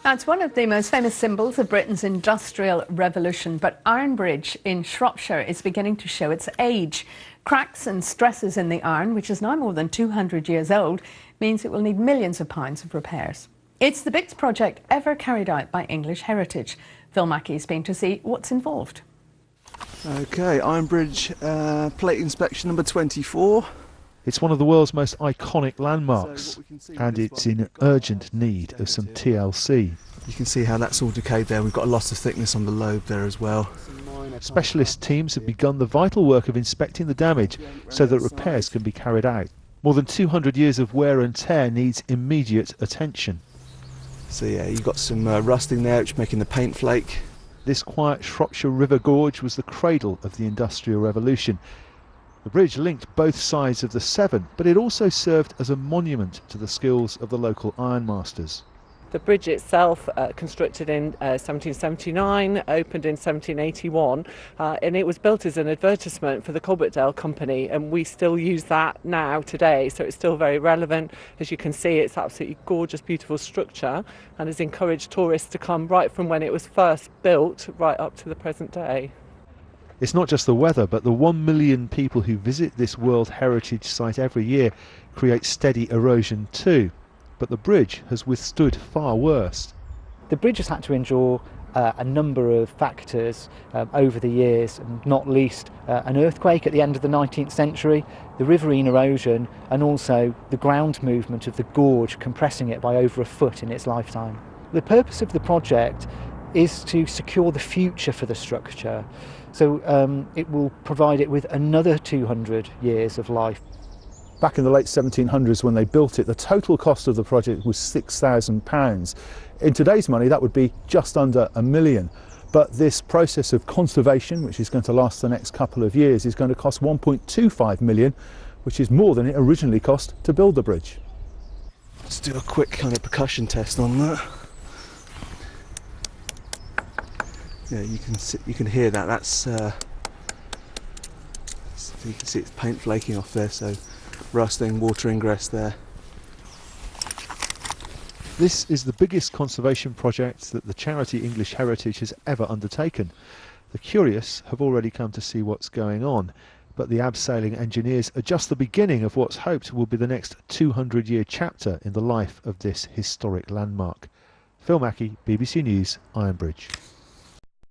Now, it's one of the most famous symbols of Britain's industrial revolution, but Iron Bridge in Shropshire is beginning to show its age. Cracks and stresses in the iron, which is now more than 200 years old, means it will need millions of pounds of repairs. It's the biggest project ever carried out by English Heritage. Phil Mackey's been to see what's involved. OK, Iron Bridge plate inspection number 24. It's one of the world's most iconic landmarks, and it's in urgent need of some TLC. You can see how that's all decayed there. We've got a lot of thickness on the lobe there as well. Specialist teams have begun the vital work of inspecting the damage so that repairs can be carried out. More than 200 years of wear and tear needs immediate attention. So yeah, you've got some rusting there, which is making the paint flake. This quiet Shropshire River gorge was the cradle of the Industrial Revolution. The bridge linked both sides of the Severn, but it also served as a monument to the skills of the local ironmasters. The bridge itself, constructed in 1779, opened in 1781, and it was built as an advertisement for the Coalbrookdale Company, and we still use that now today, so it's still very relevant. As you can see, it's absolutely gorgeous, beautiful structure, and has encouraged tourists to come right from when it was first built right up to the present day. It's not just the weather, but the 1 million people who visit this World Heritage Site every year create steady erosion too. But the bridge has withstood far worse. The bridge has had to endure a number of factors over the years, and not least an earthquake at the end of the 19th century, the riverine erosion, and also the ground movement of the gorge compressing it by over a foot in its lifetime. The purpose of the project is to secure the future for the structure, so it will provide it with another 200 years of life. Back in the late 1700s when they built it, the total cost of the project was £6,000. In today's money that would be just under £1 million. But this process of conservation, which is going to last the next couple of years, is going to cost £1.25 million, which is more than it originally cost to build the bridge. Let's do a quick kind of percussion test on that. Yeah, you can hear that. That's you can see it's paint flaking off there, so rusting, water ingress there. This is the biggest conservation project that the charity English Heritage has ever undertaken. The curious have already come to see what's going on, but the abseiling engineers are just the beginning of what's hoped will be the next 200-year chapter in the life of this historic landmark. Phil Mackey, BBC News, Iron Bridge.